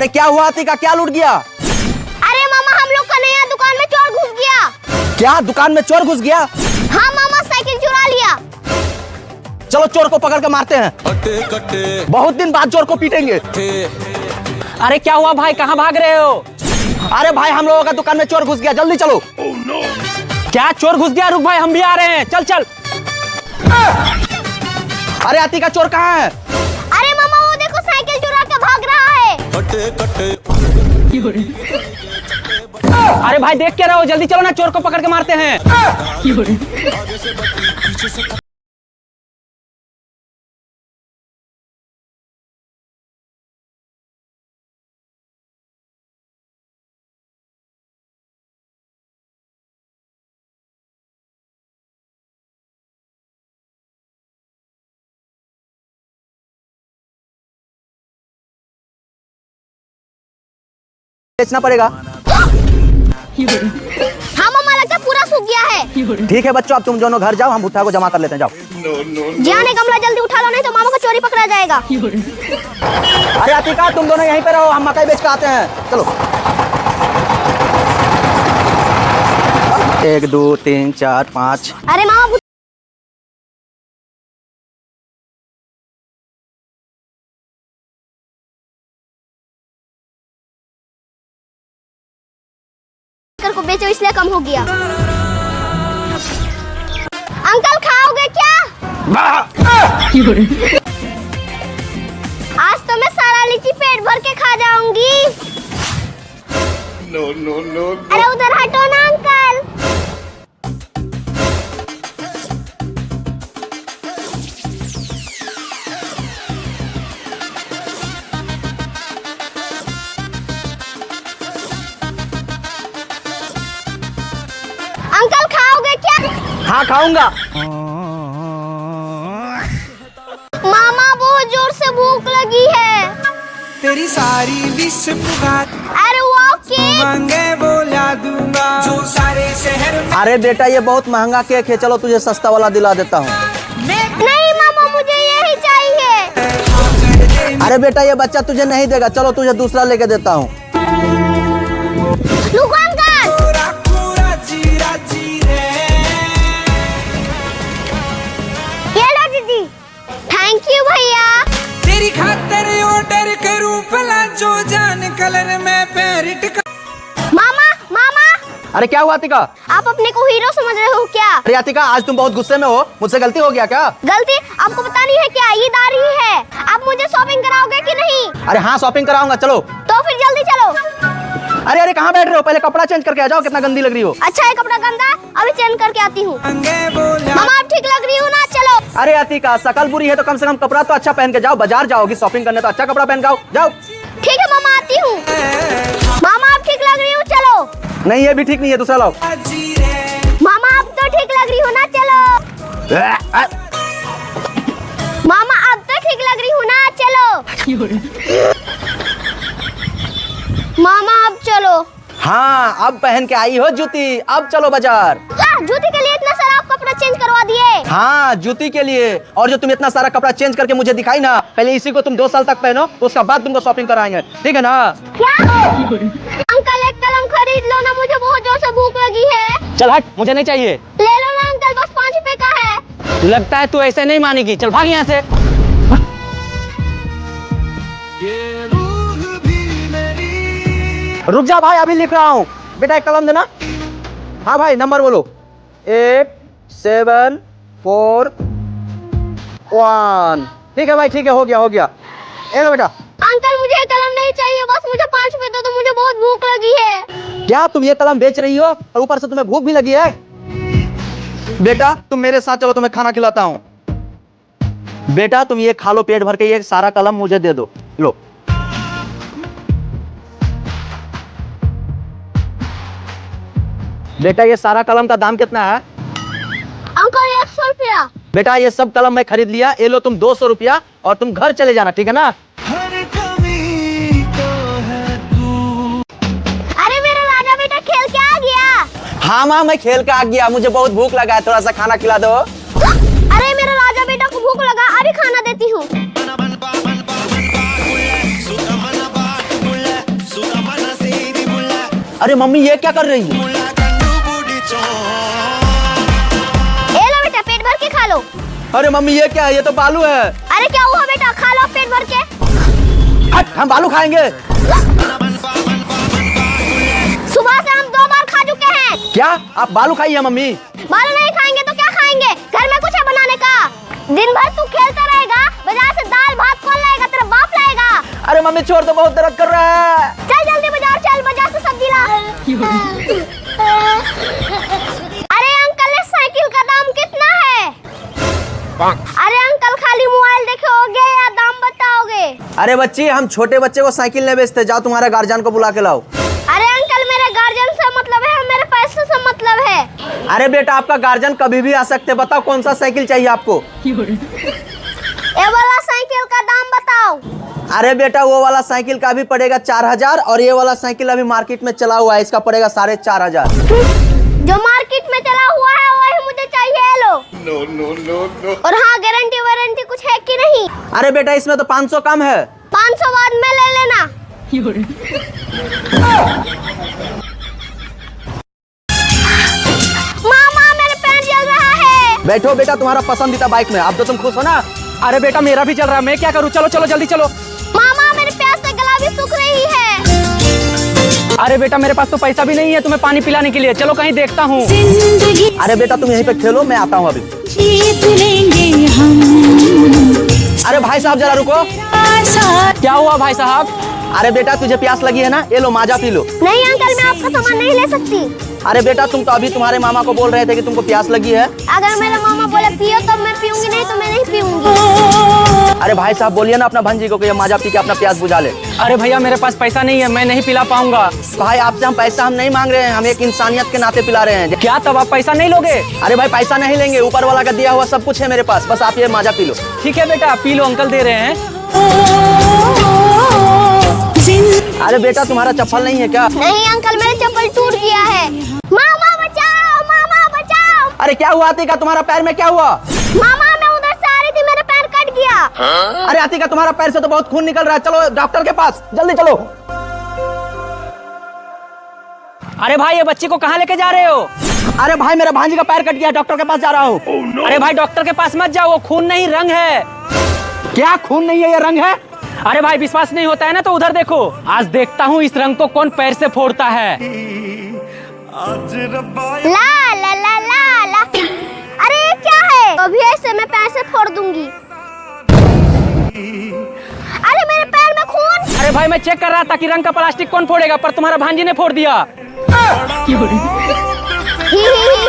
अरे क्या हुआ अतिका, क्या लूट गया? अरे मामा हम लोग का नया दुकान में चोर घुस गया। क्या दुकान में चोर घुस गया? हाँ मामा, साइकिल चुरा लिया। चलो चोर को पकड़ के मारते हैं। बहुत दिन बाद चोर को पीटेंगे। अरे क्या हुआ भाई, कहाँ भाग रहे हो? अरे भाई हम लोगों का दुकान में चोर घुस गया, जल्दी चलो। क्या चोर घुस गया? रुक भाई हम भी आ रहे हैं, चल चल। अरे अतिका चोर कहाँ है? अरे मामा वो देखो, साइकिल चुरा के भाग रहा है। अरे भाई देख के रहो, जल्दी चलो ना, चोर को पकड़ के मारते हैं। बेचना पड़ेगा। हाँ मामा, लगता है पूरा सूख गया है। ठीक है बच्चों, अब तुम दोनों घर जाओ, हम भुट्टा को जमा कर लेते हैं, जाओ। जियान ने गमला जल्दी उठा लो, नहीं तो मामा को चोरी पकड़ा जाएगा। अरे अतिका तुम दोनों यहीं पे रहो, हम मकई बेच के आते हैं, चलो। 1 2 3 4 5। अरे मामा को बेचो इसलिए कम हो गया। अंकल खाओगे क्या? आज तो मैं सारा लीची पेट भर के खा जाऊंगी। अरे उधर हटो ना अंकल। अंकल खाओगे क्या? हाँ खाऊंगा। मामा बहुत जोर से भूख लगी है। तेरी सारी विश पुकार, अरे वो केक। मांगे बोला दूंगा जो सारे शहर में। अरे बेटा ये बहुत महंगा केक है, चलो तुझे सस्ता वाला दिला देता हूँ। नहीं मामा, मुझे यही चाहिए। अरे बेटा ये बच्चा तुझे नहीं देगा, चलो तुझे दूसरा लेके देता हूँ। रुको अंकल। ये लो दीदी। थैंक यू भैया। तेरी खातिर ऑर्डर करूं भला जो जान कलर में पेरिट। मामा मामा, अरे क्या हुआ अतिका? आप अपने को हीरो समझ रहे हो क्या? अरे अतिका आज तुम बहुत गुस्से में हो, मुझसे गलती हो गया क्या? गलती आपको पता नहीं है क्या? ईद आ रही है, आप मुझे शॉपिंग कराओगे कि नहीं? अरे हाँ शॉपिंग कराऊंगा, चलो। तो फिर जल्दी चलो। अरे अरे कहाँ बैठ रहे हो, पहले कपड़ा चेंज करके आ जाओ, कितना गंदी लग रही हो। अच्छा है कपड़ा गंदा, अभी चेंज करके आती हूँ। मांगे बोला मामा आप ठीक लग रही हो ना, चलो। अरे अतिका शकल बुरी है तो कम से कम कपड़ा तो अच्छा पहन के जाओ, बाजार जाओगी शॉपिंग करने तो अच्छा कपड़ा पहन के आओ, जाओ। ठीक है मामा, आती हूँ। मामा आप ठीक लग रही हो, चलो। नहीं ये भी ठीक नहीं है, दूसरा लाओ। जी रे। मामा अब तो ठीक लग रही हो ना, चलो। मामा अब तो ठीक लग रही हो ना, चलो। मामा अब चलो। हाँ अब पहन के आई हो जूती, अब चलो बाजार। क्या जूती के लिए इतना सारा आप कपड़ा चेंज करवा दिए? हाँ जूती के लिए, और जो तुम इतना सारा कपड़ा चेंज करके मुझे दिखाई ना, पहले इसी को तुम 2 साल तक पहनो, उसके बाद तुमको शॉपिंग कराएंगे, ठीक है ना? क्या? अंकल एक कलम खरीद लो ना, मुझे बहुत जोर से भूख लगी है। चल हट, मुझे नहीं चाहिए। ले लो ना अंकल, बस 5 रुपए का है। लगता है तू ऐसे नहीं मानेगी, चल भाग यहाँ से। रुक जा भाई, अभी लिख रहा हूँ। बेटा एक कलम देना। हाँ भाई नंबर बोलो। 8 7 4 1। ठीक है भाई, ठीक है, हो गया हो गया। ए लो बेटा। अंकल मुझे कलम नहीं चाहिए, बस मुझे 5 रुपए दो, तो मुझे बहुत भूख लगी है। क्या तुम ये कलम बेच रही हो और ऊपर से तुम्हें भूख भी लगी है? बेटा तुम मेरे साथ चलो, तुम्हें खाना खिलाता हूँ। बेटा तुम ये खा लो पेट भर के, ये सारा कलम मुझे दे दो, लो। बेटा ये सारा कलम का दाम कितना है? अंकल 100 रुपया। बेटा ये सब कलम मैं खरीद लिया, ये लो तुम 200 रुपया, और तुम घर चले जाना, ठीक है ना? अरे मेरा राजा बेटा खेल के आ गया। हाँ माँ मैं खेल के आ गया, मुझे बहुत भूख लगा है, थोड़ा सा खाना खिला दो। अरे मेरा राजा बेटा को भूख लगा, अभी खाना देती हूँ। अरे मम्मी ये क्या कर रही है? ए लो बेटा, पेट भर के खा लो। अरे मम्मी ये क्या है? ये तो बालू है। अरे क्या हुआ बेटा, खा लो पेट भर के। हट, हम बालू खाएंगे। सुबह से हम 2 बार खा चुके हैं। क्या आप बालू खाइए मम्मी? बालू नहीं खाएंगे तो क्या खाएंगे? घर में कुछ है बनाने का? दिन भर तू खेलता रहेगा, बाजार से दाल भात कौन लाएगा? तेरा बाप लाएगा। अरे मम्मी छोड़ दो, बहुत दर्द कर रहा है। चल जल्दी बाजार चल, बाजार से सब्जी ला। अरे अंकल, इस साइकिल का दाम कितना है? अरे अंकल, खाली मोबाइल देखोगे या दाम बताओगे? अरे बच्ची, हम छोटे बच्चे को साइकिल नहीं बेचते। जाओ तुम्हारे गार्जियन को बुला के लाओ। अरे अंकल, मेरे गार्जियन से मतलब है, मेरे पैसे से मतलब है। अरे बेटा, आपका गार्जियन कभी भी आ सकते। बताओ कौन सा साइकिल चाहिए आपको? ये वाला साइकिल का दाम बताओ। अरे बेटा, वो वाला साइकिल का भी पड़ेगा 4000 और ये वाला साइकिल अभी मार्केट में चला हुआ है, इसका पड़ेगा 4500। जो मार्केट में चला हुआ है वही मुझे चाहिए। लो। और हाँ, गारंटी वारंटी कुछ है कि नहीं? अरे बेटा, इसमें तो 500 कम है। 500 बाद में ले लेना। मामा, मेरे पैर जल रहा है। बैठो बेटा, तुम्हारा पसंदीदा बाइक में। अब तो तुम खुश हो ना? अरे बेटा मेरा भी चल रहा है, मैं क्या करूँ? चलो चलो जल्दी चलो। मामा, मेरे प्यास से गला भी सूख रही है। अरे बेटा मेरे पास तो पैसा भी नहीं है तुम्हें पानी पिलाने के लिए, चलो कहीं देखता हूँ। अरे बेटा तुम यहीं पे खेलो, मैं आता हूँ अभी। अरे भाई साहब जरा रुको। क्या हुआ भाई साहब? अरे बेटा तुझे प्यास लगी है ना, ये लो माजा पी लो। नहीं अंकल, मैं आपका सामान नहीं ले सकती। अरे बेटा, तुम तो अभी तुम्हारे मामा को बोल रहे थे कि तुमको प्यास लगी है। अगर मेरे मामा बोले पियो तो मैं पीऊंगी, नहीं तो मैं नहीं पीऊंगी। अरे भाई साहब बोलिए ना अपना भंजी को कि ये माजा पी के अपना प्यास बुझा ले। अरे भैया मेरे पास पैसा नहीं है, मैं नहीं पिला पाऊंगा। भाई आपसे हम पैसा हम नहीं मांग रहे हैं, हम एक इंसानियत के नाते पिला रहे हैं। क्या तब आप पैसा नहीं लोगे? अरे भाई पैसा नहीं लेंगे, ऊपर वाला का दिया हुआ सब कुछ है मेरे पास, बस आप ये माजा पी लो। ठीक है बेटा पी लो, अंकल दे रहे हैं। अरे बेटा तुम्हारा चप्पल नहीं है क्या? नहीं अंकल, मेरा चप्पल टूट गया है। मामा बचाओ, मामा बचाओ। अरे क्या हुआ आतिका, तुम्हारा पैर में क्या हुआ? मामा, मैं उधर से आ रही थी, मेरा पैर कट गया। अरे आतिका तुम्हारा पैर से तो बहुत खून निकल रहा है, चलो डॉक्टर के पास जल्दी चलो। अरे भाई ये बच्चे को कहाँ लेके जा रहे हो? अरे भाई मेरा भांजी का पैर कट गया, डॉक्टर के पास जा रहा हूँ। अरे भाई डॉक्टर के पास मत जाओ, वो खून नहीं रंग है। क्या खून नहीं है, ये रंग है। अरे भाई विश्वास नहीं होता है ना तो उधर देखो, आज देखता हूँ इस रंग को कौन पैर से फोड़ता है। ला ला ला ला ला। अरे ये क्या है? अभी ऐसे मैं पैर से फोड़ दूंगी। अरे मेरे पैर में खून। अरे भाई मैं चेक कर रहा था कि रंग का प्लास्टिक कौन फोड़ेगा, पर तुम्हारा भांजी ने फोड़ दिया। ही